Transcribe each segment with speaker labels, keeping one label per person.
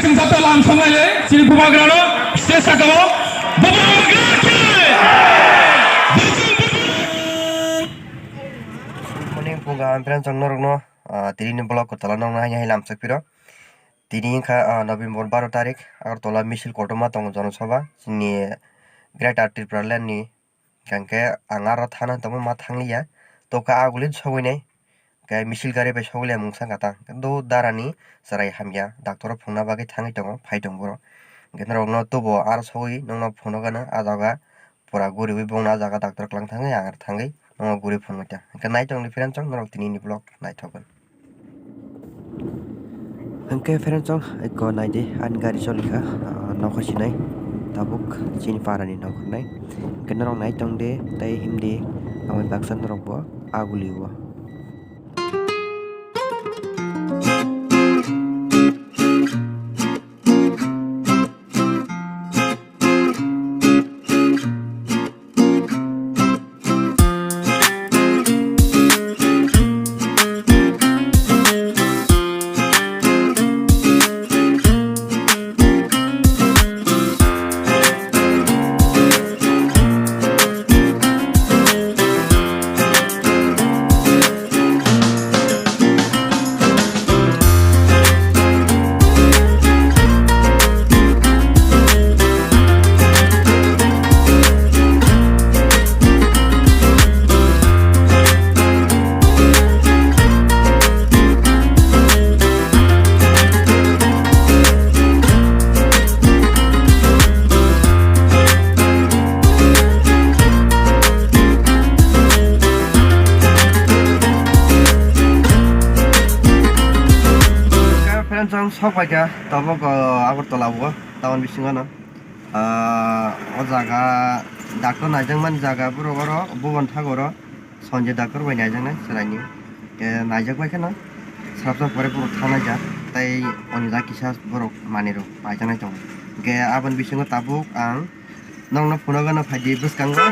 Speaker 1: जों जाता लाम संलायले सिरि बुबाग्रानो stage साकाव बुबाग्राके
Speaker 2: morning punga ampran chong norokno tini blog ko tala nong hai lam sakpiro tini kha November 12 tarik agartala misil kotoma tong jonasabha ni great tripura land ni kangke angaro thana tong ma thanglia to ka agulin sawinai ke misil gari be sawile mungsa kata do darani sarai hamya doctor phungna bagi thangi tongo phai tongboro genrokno tubo ar sawi nongno phono gana ajaga pura guri wi bongna jaga doctor klang thangi angar thangi nongo guri phonmita ke nai tong ni friend chong norok tini ni blog nai thogon angke friend chong ko nai di an gari cholika nokhosi nai tabuk chini parani nokhonai genrok nai tong de tai himdi amai baksan norok bo aguliwa Chong sopai ka tabok agartala bo taman bisingono o jaga doctor naijangman jaga borogoro bubon thagoro sonje doctor bai naijang seraini naijak bai khana sabsa pore borok thana ja tai onja kisa borok maniro paijang tong ge aban bisingo tabuk ang nongno phono gana phaidi buskango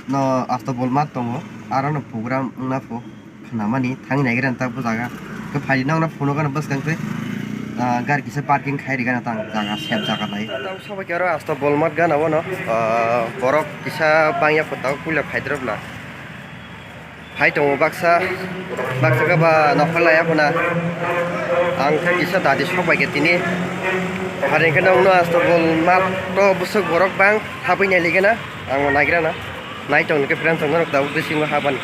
Speaker 2: no astobol mat tongo arano program na po khanamani thangi naigiran ta bujaga ke phaidi nongno phono gana buskangte gar kisa parking khairi gana tang jaga sep jaga nai taw sabai karo astobol mat gana wono borok kisa bangya photaw kula phaidrobla phai tongo baksa ka ba nokholaya phona ang kha kisa dadi sabai ke tini hari ke nongno astobol mat to busuk borok bang habai nai ligena ang naigra na nai tong ke friend tong nok daw bisingo haban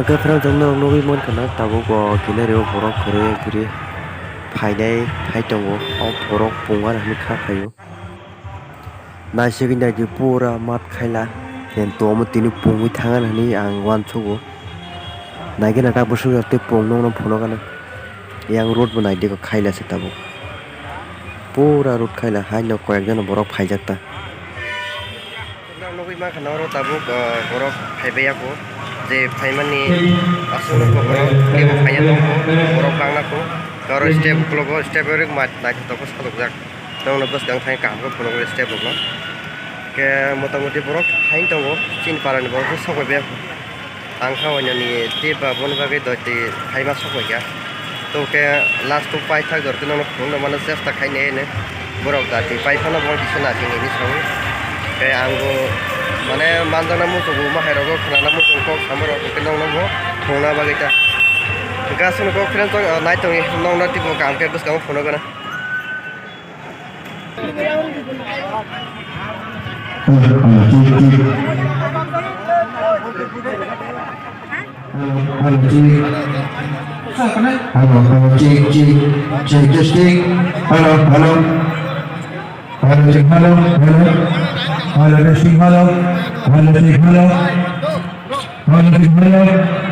Speaker 2: ke friend jong nok nobi mon kana tabo go kilero borok kore guri phaidai phai tongo o borok pungar hami kha phayo naisigi nai pura mat khaila ten to mo tini pungui thangan hani ang wan chogo naigena ta busu te pung nong phono kana yang road banai de ko khaila se tabo pura road khaila hai no koyak jana borok phaijakta nobi ma khana ro tabo borok phaibeya ko je phaimani asuna ko borok lebo phaiya dong borok bangna ko karo step logo step rek mat nai to ko sadok jak nong bus dang thai kam ko phono step logo ke motamoti borok hain tongo chin parani borok sokoi be ang khawani ni tiba bon bage doti khaima sokoi ga to ke last to pai thak dorte nong phone mana chesta khaine ne borok dati pai phana bon kisana sing ni song ke anggo mane manjana mu to ma hero khana mu ko samaro ke nong no phona bage ta gasun ko friend to nai to nong na tipo kam ke bus kam phone gana
Speaker 3: Hello, check testing. Hello, check, hello, testing, hello, check, hello, check, hello.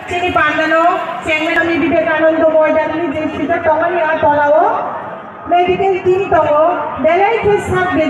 Speaker 4: Sini Pandano, Chengmen Ami Vivekananda Mойদানে যে সেটা টঙ্গানি আর তলাও medical team তঙ্গ বেলাই case থাকবে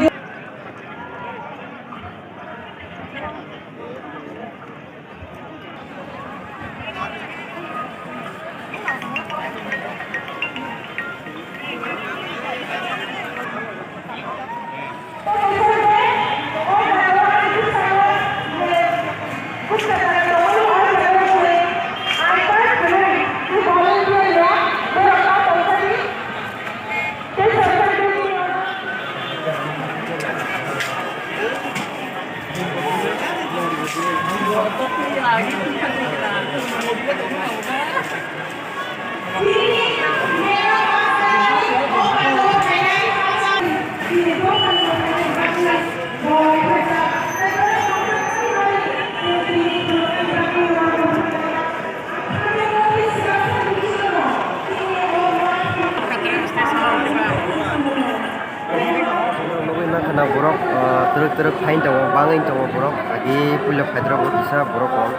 Speaker 2: Karena borok terus fain tahu bangin tahu borok lagi punya federa borok bisa borok on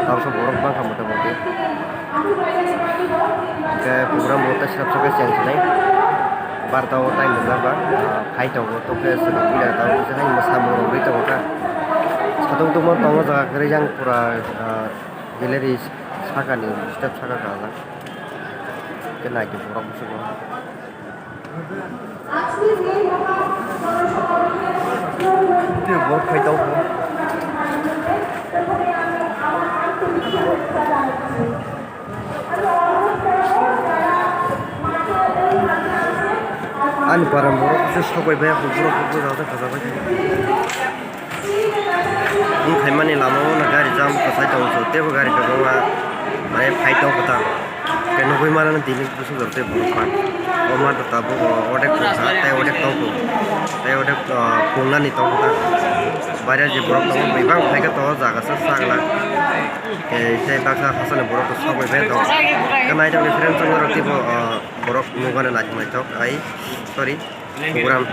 Speaker 2: tahu so borok bang kamu tahu mungkin ke program borok siap sampai siang sini bar tahu time berapa fain tahu tu ke sudah punya tahu saya ini masa borok beri tahu kan satu tu mau tahu jaga kerja yang pura galeri saka ni step saka kalah kena itu borok semua itu buat kau tahu an para borok itu sokai banyak borok ada kerja banyak ini kemana lama mana gari jam kasai tahu so tiap gari kebawa mana fight tahu kata kena kau mana nanti ini busuk berarti borok kan Omar tetap order kuasa, teh order tahu, teh order pungan itu kita. Bayar je borok tahu, bibang mereka tahu jaga sesak lah. Saya bakal hasil borok tu semua betul. Karena itu different tu orang tu borok mukan nak macam ay, sorry, program.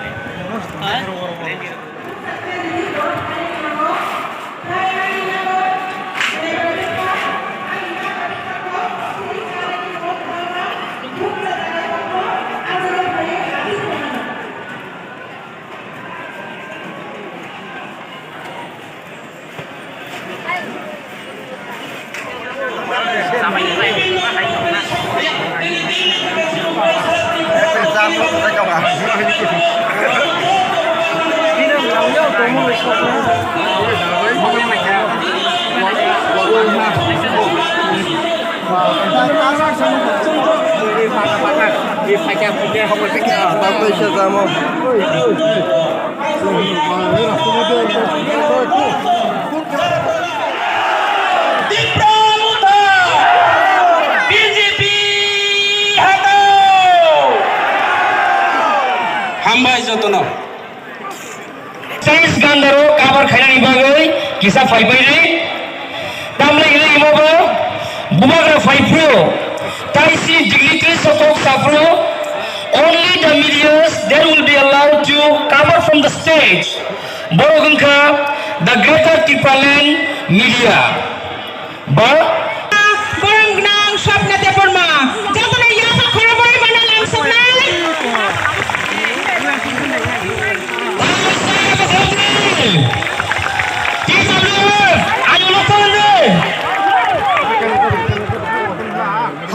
Speaker 1: Hambai jotono. Sains gandaro kabar khairani bagai kisah fibery. Tamle ile imobo bumagra fibro. Taisi dignity sotok sabro. Only the medias that will be allowed to cover from the stage. Borogungka the greater Tipalan media. Borong nang swapna deporma. Jatone yasa khoroboi bana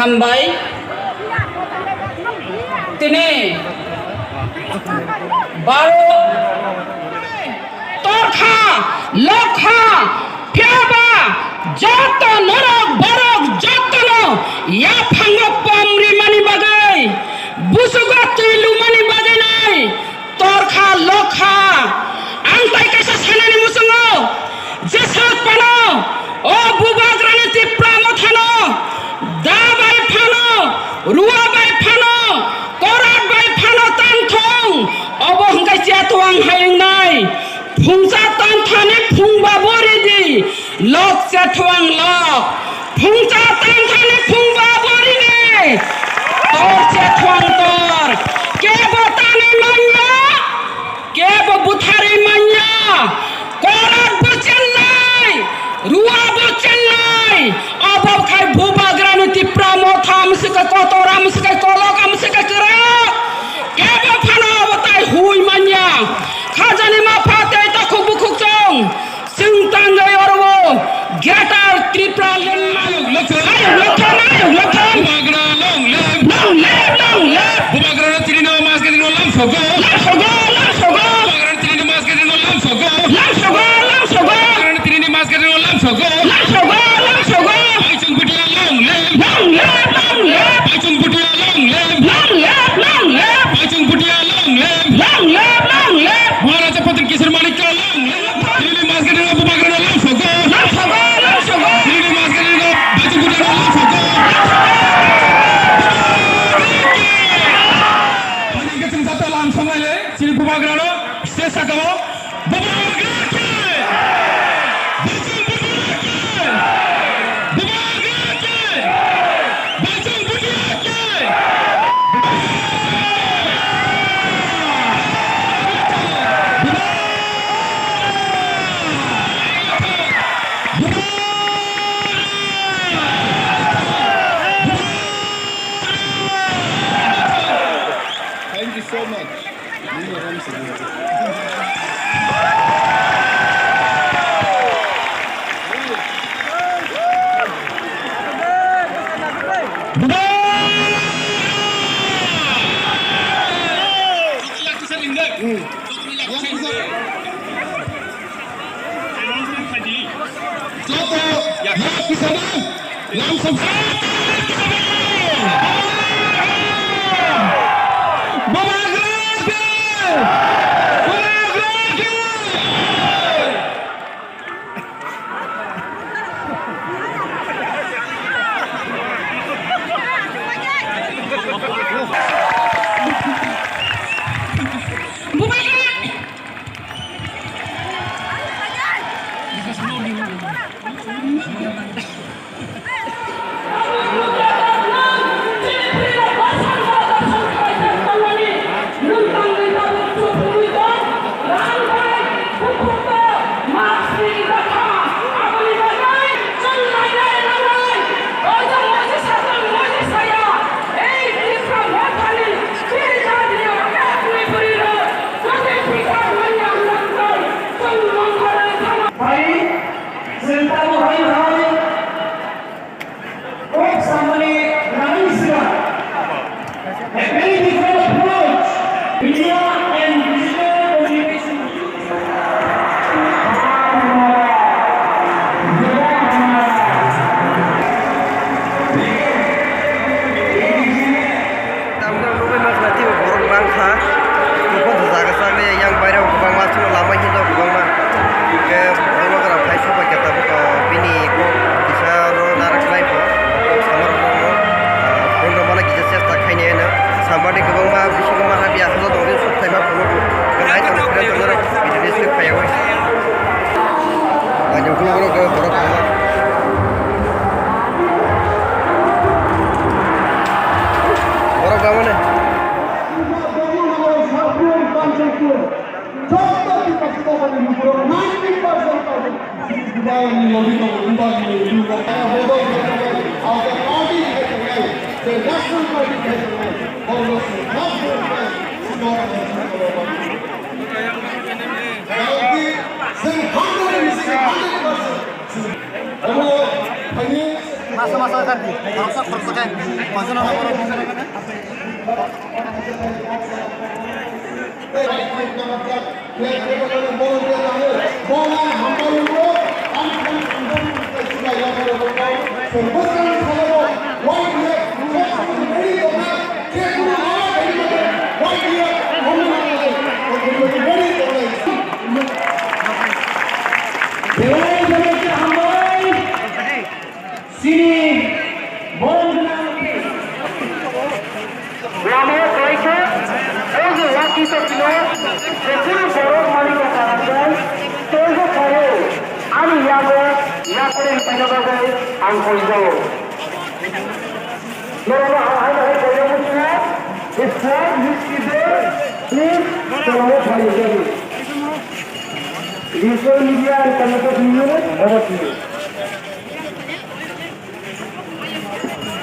Speaker 5: হামবাই তিনি 12 তরখা লখা ফেবা যত নরক বরক যতন ইয়া ফাঙ্গ পামরি মানি বাগাই বুসুগা তুইলু মানি বাগাই নাই তরখা লখা আংতাই কাইসা সানানি মুসুঙ্গ যে সাত পানো ও বুবাগ রানীতি প্রামথানো দাবাই Fanon রুয়াবাই Fanon করাত by Fanon তানথং অবহংকাই চিয়াতোয়াং হাইং নাই ফুংসা তানথানি ফুংবা বরিদি লক চিয়াতোয়াং লক ফুংসা তানথানি ফুংবা বরিদি তোর চিয়াতোয়াং তোর কেব তানি মাইয়া কেব বুথারি মাইয়া করাত বুচেন নাই রুয়া বুচেন নাই অবব খাই ভুবাগ রানীতি প্রামথা আমসিকা কতরা আমসিকা কলক আমসিকা করা কেব ফানো অবতাই হুই মাইয়া খাজানি মা ফাতে তখু বুখুক চং সিং তাঙ্গাই অরবো গ্রেটার ত্রিপুরা লেন নায়ক লক্ষণ লক্ষণ
Speaker 1: বুবাগরা লং লেব
Speaker 5: লং লেব
Speaker 1: বুবাগরা তিরিনো মাস কে দিনো লাম সগো বুবাগরা তিরিনো মাস কে দিনো লাম সগো বুবাগরা তিরিনি মাস কে দিনো লাম সগো আইচুং পুটিয়া লং লেব আইচুং পুটিয়া লং লেব আইচুং পুটিয়া লং লেব মহারাজা পত্র কিশোর মানিক লং লেব তিরিনি মাস কে দিনো বুবাগরা লাম সগো তিরিনি মাস কে দিনো আইচুং পুটিয়া লাম সগো Paling satu langsung aja, sini bubagrano, sesa kamu, bubagrake, bacung budiake.
Speaker 6: Thank you so much. Nino Ramsey.
Speaker 1: Langsung
Speaker 2: sampai ke bawah bisa ke mana biasa tuh dong itu saya mah perlu kenai tangan keren tangan itu di sini kayak wes banyak pulau ke borok borok mana
Speaker 6: The National Party president almost not
Speaker 2: masa kan orang sok percaya masa nama orang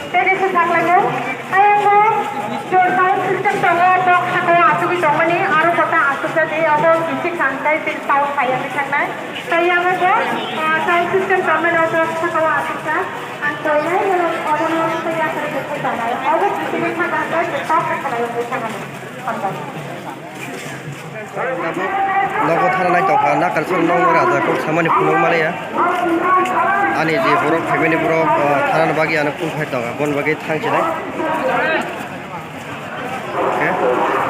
Speaker 4: Terima kasih. Ayangku, sound system tengah dok sekolah asuki tengah ni, aru kota asuk jadi apa fisik santai fil sound saya ni sana. Saya apa? Sound system tengah dok sekolah asuk kan. Antoinya yang orang saya kerja di sana. Apa fisik santai fil sound sekolah yang di sana.
Speaker 2: Nago thara nai toka na kalsol nong raja ko samani punong male ya ani je borok family borok thara bagi ana kun khai toka bon bagi thang chilai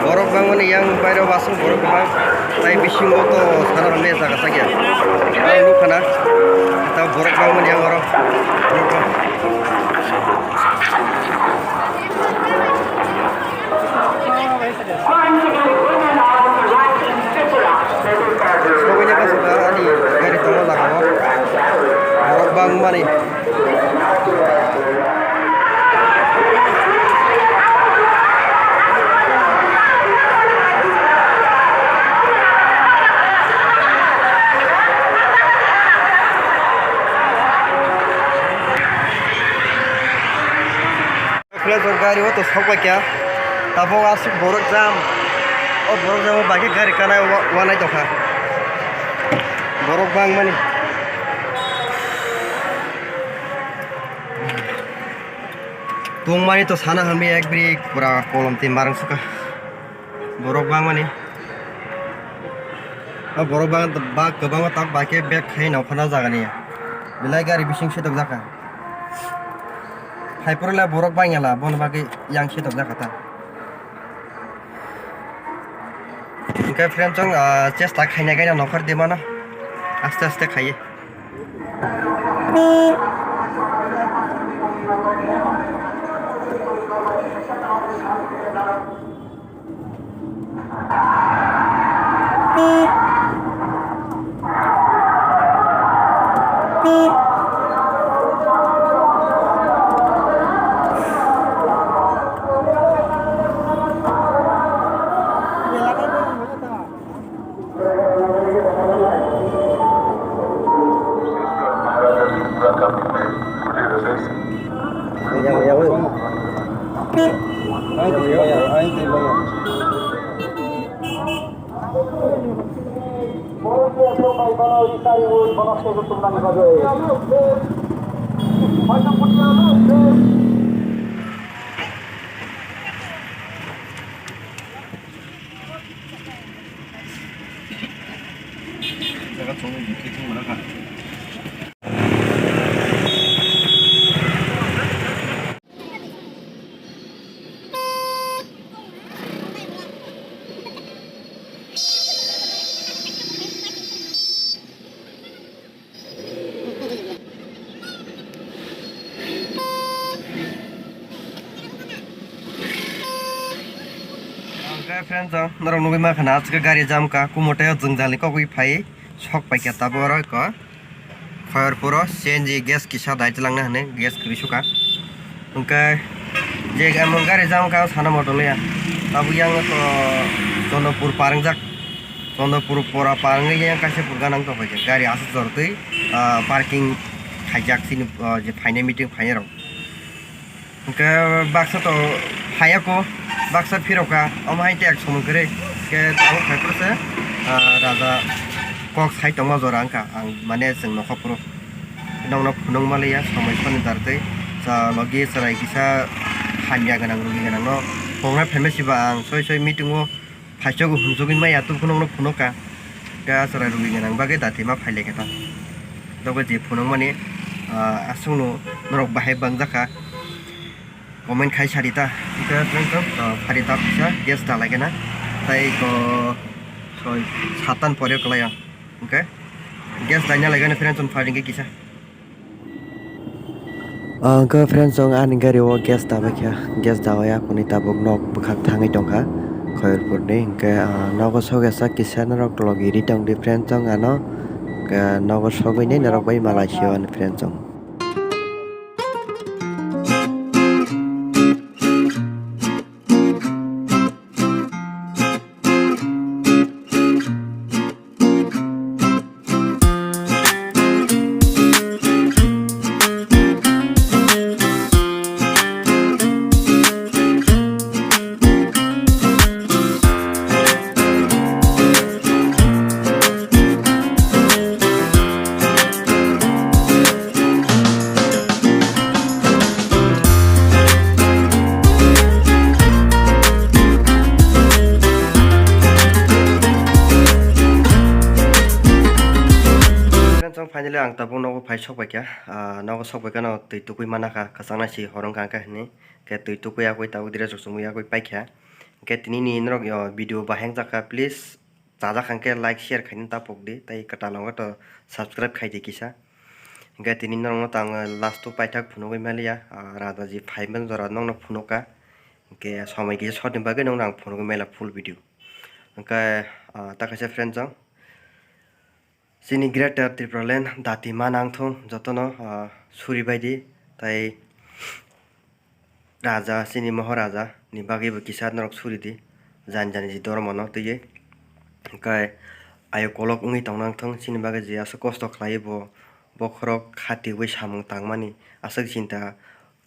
Speaker 2: borok bang mane yang bairo basu borok bang tai bisingo to thara me jaga sagya ai lu khana ta borok bang mane yang borok Pokoknya kan sudah ani dari tolong lah kamu orang bang mana kalau gari itu sampai kya tabung asuk borok jam oh borok jam bagi gari karena warna itu kah borok bang mani tung mani to sana kami ek bri pura kolom tim barang suka borok bang mani borok bang bag kebang tak bagi bag kain au khana jaga ni bilai gari bising setok jaka hai pura la borok bang ya la bon bagi yang setok jaka ta okay friend chong chesta khaina gaina nokhar de mana আস্তে আস্তে খাইয়ে friends narong nugi ma khana achka gari jam ka kumote jungjali ko gui phai sok paikya tabor ko khayar puro CNG gas kisa dait langna hane gas krisuka ungka je amon gari jam ka sana modol ya tabu yang to Sondopur parangjak Sondopur pora parang yang kasih purganang to paikya gari asu jortui parking khajak sin je phaine meeting phaine ro ungka baksa to phaya ko baksa phiroka amhai tek somongkre ke tamu khai raja kok sai tongma jorangka ang mane jeng nokhapro nongno phunung malaya samai soni dartei sa logi sarai kisa hanya ganang rugi ganang no pongra famous ba ang soi meeting o phaisyo go humjogin mai atu phunung no phunoka ka sarai rugi ganang bagai dati ma phaile keta dogo je phunung mani asung no norok bahai bangjaka comment khai sarita ita tengkap farita bisa gas dalai na tai ko soi satan pore kelaya oke gas danya lagi na friends on firing ke kisah ke friends on an gari wo gas dawa kya gas dawa ya kuni tabuk nok bukhak thangai tongka khairpur ni ke nogo soga sa kisah norok logi ri tong di friends on ano ke nogo sogoi ni norok bai malaysia an friends on finally ang tabung nogo phai sok baikya nogo sok baikya no tui tukui manaka kasangna si horong kangka ni ke tui tukui akoi tabu dire sungsungui akoi paikya ke tini ni norok yo video baheng jaka please jaja kangke like share khaini tapok di tai katalongo to subscribe khaidi kisa ke tini norok tang last to paitak phunogoi malia rada ji 5 men jora nongno phunoka ke samai gi shot bagai nong nang phunogoi mela full video ke takase friends jang sini greater Triplaland dati manang thong jotono suri baidi tai raja sini maharaja ni bagi bo kisar norok suri di janjani ji dormono tuye kai ayo kolok ungi tongnang thong sini bagi ji asa kosto khlai bo bokhorok khati wi samung tangmani asa cinta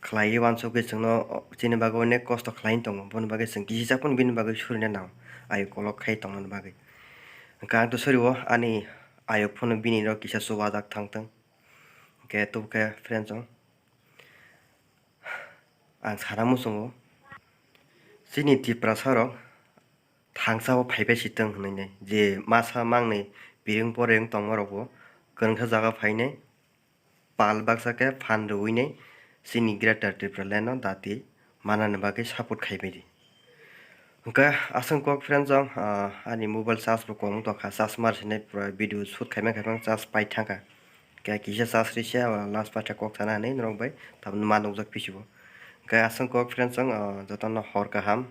Speaker 2: khlai wanso ke jengno sini bagi onek kosto khlain tong bon bagi sing kisi japon bin bagi suri na naw ayo kolok khai tongnan bagi kang to suri wo ani ayo phone bini ro kisa subadak thangtang ke tu ke friends on ang saramu songo sini ti prasaro thangsa o phaibe sitang hnai je masa mangne biring poreng tongmorogo kangkha jaga phaine pal baksa ke phan ruine sini greater Triplaland no dati manane bage support khaibe Oke, asal kok friends jang, ani mobile charge pro kong to kha charge mar sine video shoot khaima charge pai thangka. Kaya kisa charge risia last part kok sana nei norong bai tab manung jak pisibo. Kaya asal kok friends jang joton hor kaham.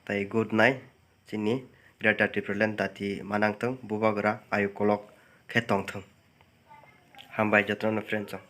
Speaker 2: Tai good night sini greater Triplaland dati manang tong bubagra ayu kolok khetong thong. Hambai joton friends jang.